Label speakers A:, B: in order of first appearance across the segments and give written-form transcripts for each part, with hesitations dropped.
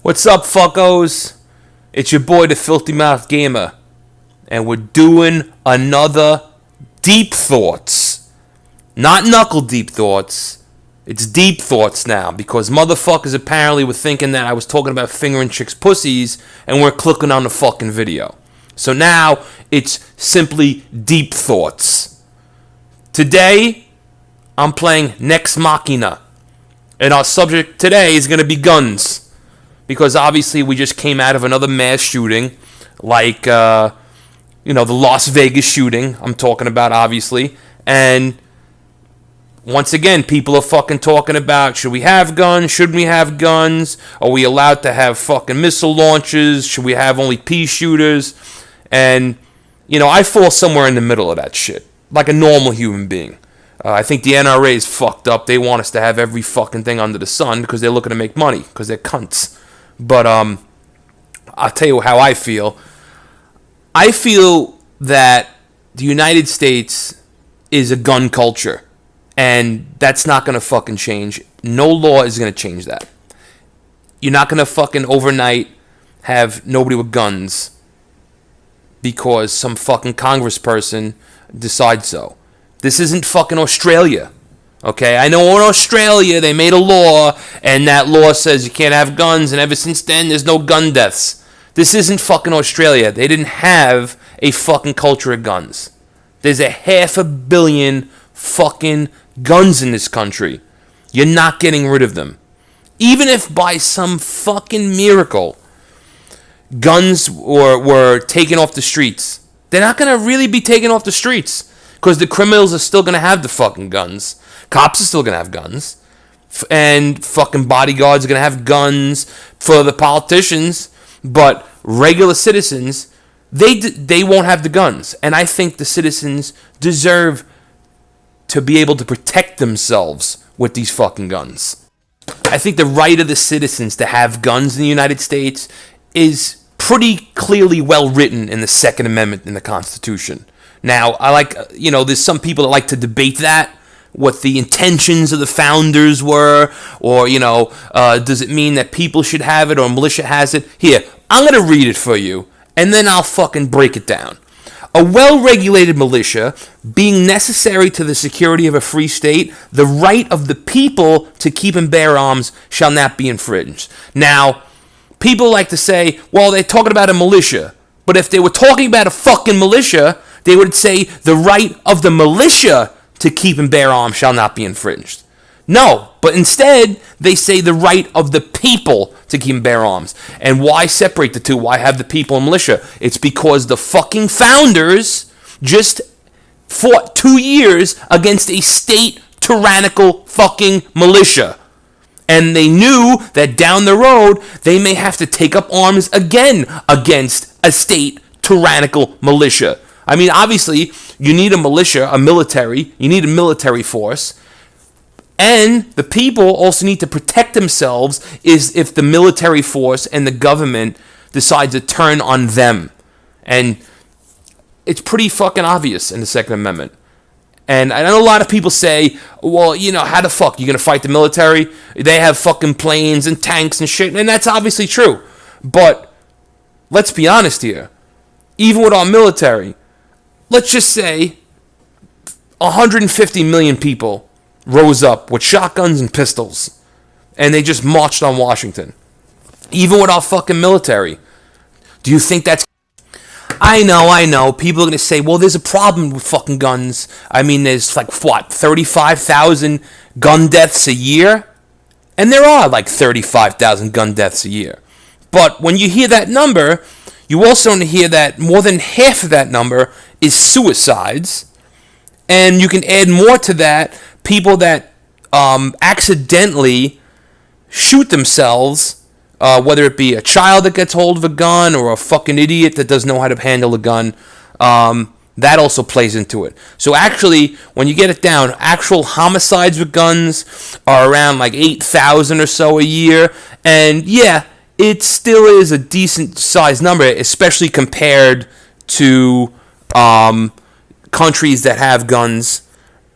A: What's up, fuckos? It's your boy, the Filthy Mouth Gamer, and we're doing another Deep Thoughts. Not knuckle deep thoughts. It's deep thoughts now, because motherfuckers apparently were thinking that I was talking about fingering chicks' pussies, and we're clicking on the fucking video. So now, it's simply deep thoughts. Today, I'm playing Nex Machina, and our subject today is going to be guns. Because obviously we just came out of another mass shooting, like, the Las Vegas shooting I'm talking about, obviously. And once again, people are fucking talking about, should we have guns? Shouldn't we have guns? Are we allowed to have fucking missile launches? Should we have only pea shooters? And, I fall somewhere in the middle of that shit, like a normal human being. I think the NRA is fucked up. They want us to have every fucking thing under the sun because they're looking to make money, because they're cunts. But I'll tell you how I feel. I feel that the United States is a gun culture, and that's not going to fucking change. No law is going to change that. You're not going to fucking overnight have nobody with guns because some fucking congressperson decides so. This isn't fucking Australia. Okay, I know in Australia they made a law, and that law says you can't have guns, and ever since then there's no gun deaths. This isn't fucking Australia. They didn't have a fucking culture of guns. There's 500 million fucking guns in this country. You're not getting rid of them. Even if by some fucking miracle guns were taken off the streets, they're not going to really be taken off the streets, because the criminals are still going to have the fucking guns. Cops are still going to have guns. And fucking bodyguards are going to have guns for the politicians. But regular citizens, they won't have the guns. And I think the citizens deserve to be able to protect themselves with these fucking guns. I think the right of the citizens to have guns in the United States is pretty clearly well written in the Second Amendment in the Constitution. Now, there's some people that like to debate that, what the intentions of the founders were, or, does it mean that people should have it or militia has it? Here, I'm going to read it for you, and then I'll fucking break it down. A well-regulated militia, being necessary to the security of a free state, the right of the people to keep and bear arms shall not be infringed. Now, people like to say, well, they're talking about a militia, but if they were talking about a fucking militia, they would say the right of the militia to keep and bear arms shall not be infringed. No, but instead, they say the right of the people to keep and bear arms. And why separate the two? Why have the people and militia? It's because the fucking founders just fought 2 years against a state tyrannical fucking militia. And they knew that down the road, they may have to take up arms again against a state tyrannical militia. I mean, obviously, you need a militia, you need a military force, and the people also need to protect themselves if the military force and the government decide to turn on them. And it's pretty fucking obvious in the Second Amendment. And I know a lot of people say, well, how the fuck? You gonna fight the military? They have fucking planes and tanks and shit, and that's obviously true. But let's be honest here. Even with our military, let's just say 150 million people rose up with shotguns and pistols, and they just marched on Washington. Even with our fucking military. Do you think that's... I know. People are going to say, well, there's a problem with fucking guns. I mean, there's 35,000 gun deaths a year? And there are 35,000 gun deaths a year. But when you hear that number, you also hear that more than half of that number is suicides. And you can add more to that, people that accidentally shoot themselves, whether it be a child that gets hold of a gun or a fucking idiot that doesn't know how to handle a gun. That also plays into it. So actually, when you get it down, actual homicides with guns are around 8,000 or so a year. And yeah, it still is a decent sized number, especially compared to countries that have guns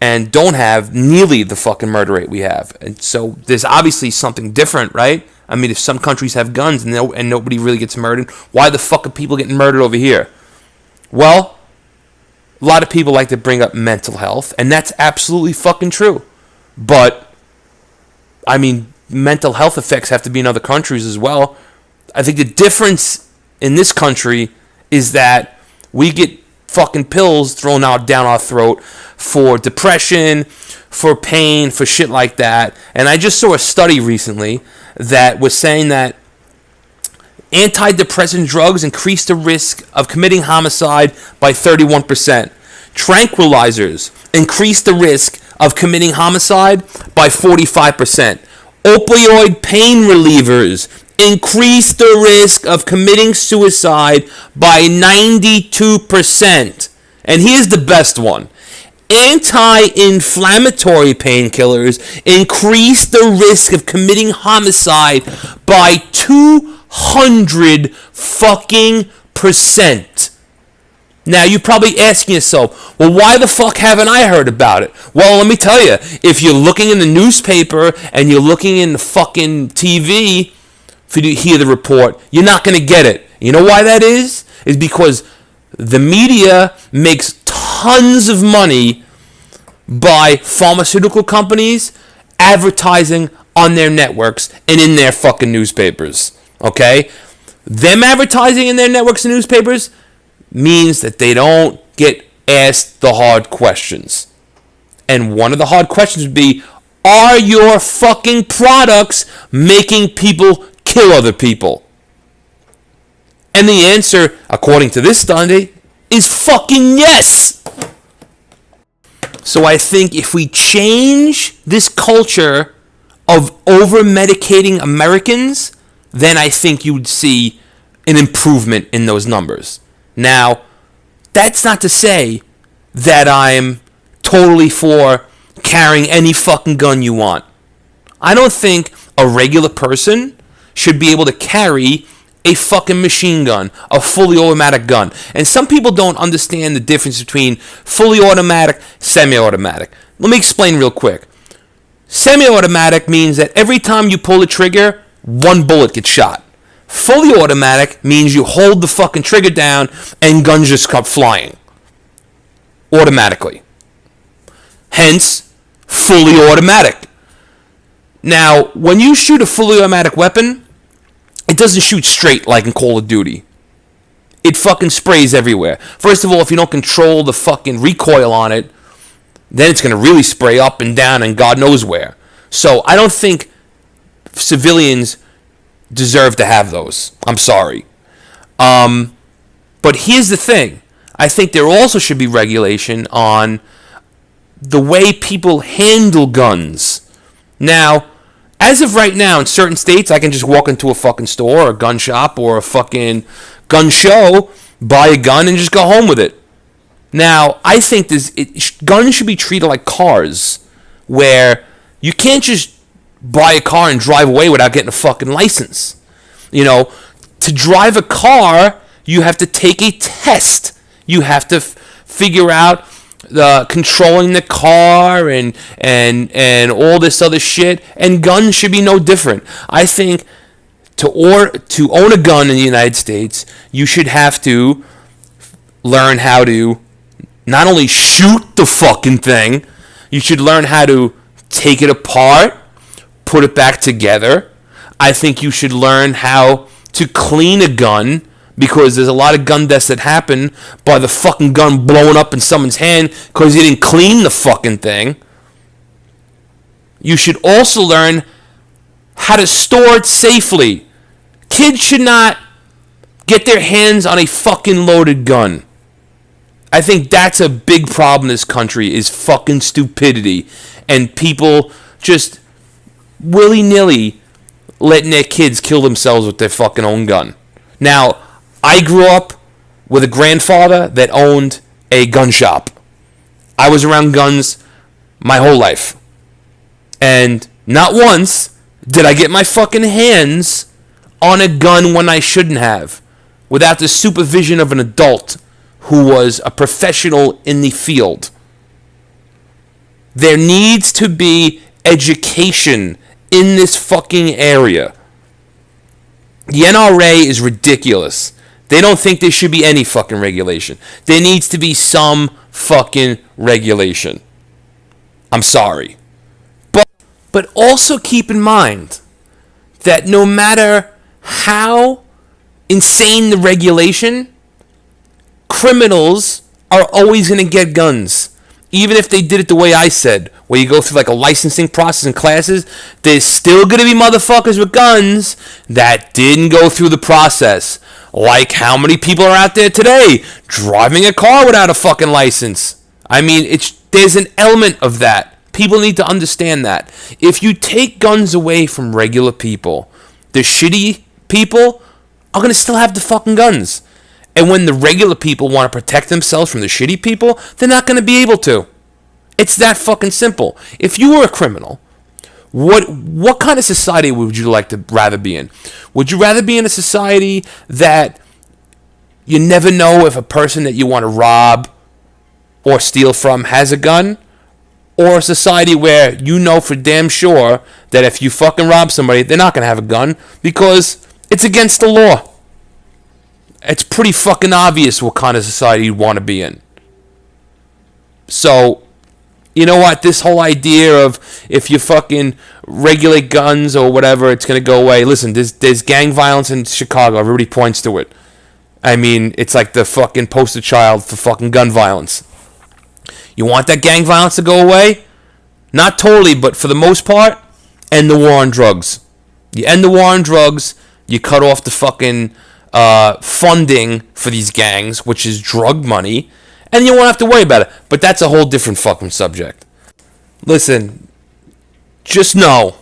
A: and don't have nearly the fucking murder rate we have. And so there's obviously something different, right? I mean, if some countries have guns and nobody really gets murdered, why the fuck are people getting murdered over here? Well, a lot of people like to bring up mental health, and that's absolutely fucking true. But, I mean, mental health effects have to be in other countries as well. I think the difference in this country is that we get fucking pills thrown out down our throat for depression, for pain, for shit like that. And I just saw a study recently that was saying that antidepressant drugs increase the risk of committing homicide by 31%. Tranquilizers increase the risk of committing homicide by 45%. Opioid pain relievers increase the risk of committing suicide by 92%. And here's the best one. Anti-inflammatory painkillers increase the risk of committing homicide by 200 fucking percent. Now, you're probably asking yourself, well, why the fuck haven't I heard about it? Well, let me tell you, if you're looking in the newspaper and you're looking in the fucking TV for you to hear the report, you're not going to get it. You know why that is? Is because the media makes tons of money by pharmaceutical companies advertising on their networks and in their fucking newspapers. Okay? Them advertising in their networks and newspapers means that they don't get asked the hard questions. And one of the hard questions would be, are your fucking products making people kill other people? And the answer, according to this study, is fucking yes. So I think if we change this culture of over-medicating Americans, then I think you would see an improvement in those numbers. Now, that's not to say that I'm totally for carrying any fucking gun you want. I don't think a regular person should be able to carry a fucking machine gun, a fully automatic gun. And some people don't understand the difference between fully automatic, semi-automatic. Let me explain real quick. Semi-automatic means that every time you pull the trigger, one bullet gets shot. Fully automatic means you hold the fucking trigger down and guns just come flying. Automatically. Hence, fully automatic. Now, when you shoot a fully automatic weapon, it doesn't shoot straight like in Call of Duty. It fucking sprays everywhere. First of all, if you don't control the fucking recoil on it, then it's going to really spray up and down and God knows where. So I don't think civilians deserve to have those. I'm sorry. But here's the thing. I think there also should be regulation on the way people handle guns. Now, as of right now, in certain states, I can just walk into a fucking store or a gun shop or a fucking gun show, buy a gun, and just go home with it. Now, I think guns should be treated like cars, where you can't just buy a car and drive away without getting a fucking license. You know, to drive a car, you have to take a test. You have to figure out controlling the car and all this other shit. And guns should be no different. I think to own a gun in the United States, you should have to learn how to not only shoot the fucking thing, you should learn how to take it apart, put it back together. I think you should learn how to clean a gun, because there's a lot of gun deaths that happen by the fucking gun blowing up in someone's hand because you didn't clean the fucking thing. You should also learn how to store it safely. Kids should not get their hands on a fucking loaded gun. I think that's a big problem in this country, is fucking stupidity. And people just willy-nilly letting their kids kill themselves with their fucking own gun. Now, I grew up with a grandfather that owned a gun shop. I was around guns my whole life. And not once did I get my fucking hands on a gun when I shouldn't have, without the supervision of an adult who was a professional in the field. There needs to be education in this fucking area. The NRA is ridiculous. They don't think there should be any fucking regulation. There needs to be some fucking regulation. I'm sorry. But also keep in mind that no matter how insane the regulation, criminals are always going to get guns. Even if they did it the way I said, where you go through like a licensing process and classes, there's still going to be motherfuckers with guns that didn't go through the process. Like how many people are out there today driving a car without a fucking license? I mean, there's an element of that. People need to understand that. If you take guns away from regular people, the shitty people are going to still have the fucking guns. And when the regular people want to protect themselves from the shitty people, they're not going to be able to. It's that fucking simple. If you were a criminal, what kind of society would you like to rather be in? Would you rather be in a society that you never know if a person that you want to rob or steal from has a gun? Or a society where you know for damn sure that if you fucking rob somebody, they're not going to have a gun because it's against the law? It's pretty fucking obvious what kind of society you'd want to be in. So, you know what? This whole idea of if you fucking regulate guns or whatever, it's going to go away. Listen, there's gang violence in Chicago. Everybody points to it. I mean, it's like the fucking poster child for fucking gun violence. You want that gang violence to go away? Not totally, but for the most part, end the war on drugs. You end the war on drugs, you cut off the fucking funding for these gangs, which is drug money, and you won't have to worry about it. But that's a whole different fucking subject. Listen, just know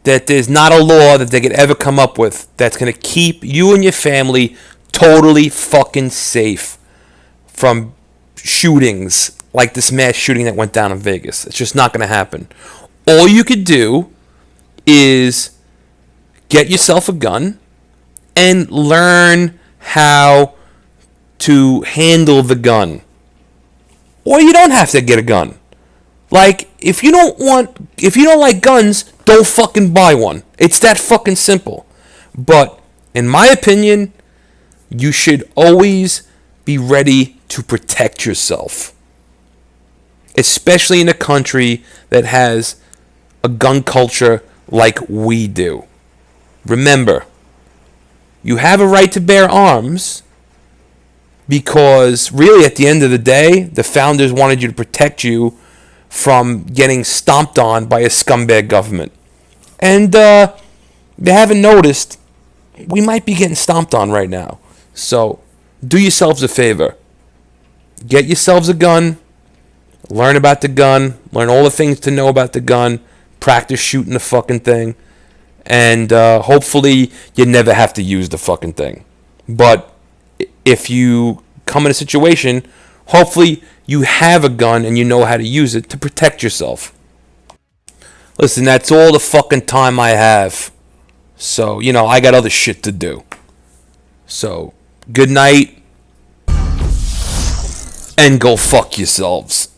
A: that there's not a law that they could ever come up with that's going to keep you and your family totally fucking safe from shootings like this mass shooting that went down in Vegas. It's just not going to happen. All you could do is get yourself a gun and learn how to handle the gun. Or you don't have to get a gun. Like, if you don't like guns, don't fucking buy one. It's that fucking simple. But, in my opinion, you should always be ready to protect yourself. Especially in a country that has a gun culture like we do. Remember, you have a right to bear arms because really at the end of the day, the founders wanted you to protect you from getting stomped on by a scumbag government. And they haven't noticed, we might be getting stomped on right now. So do yourselves a favor. Get yourselves a gun. Learn about the gun. Learn all the things to know about the gun. Practice shooting the fucking thing. And hopefully you never have to use the fucking thing. But if you come in a situation, hopefully you have a gun and you know how to use it to protect yourself. Listen, that's all the fucking time I have. So, I got other shit to do. So, good night. And go fuck yourselves.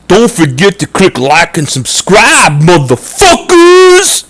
A: Don't forget to click like and subscribe, motherfuckers!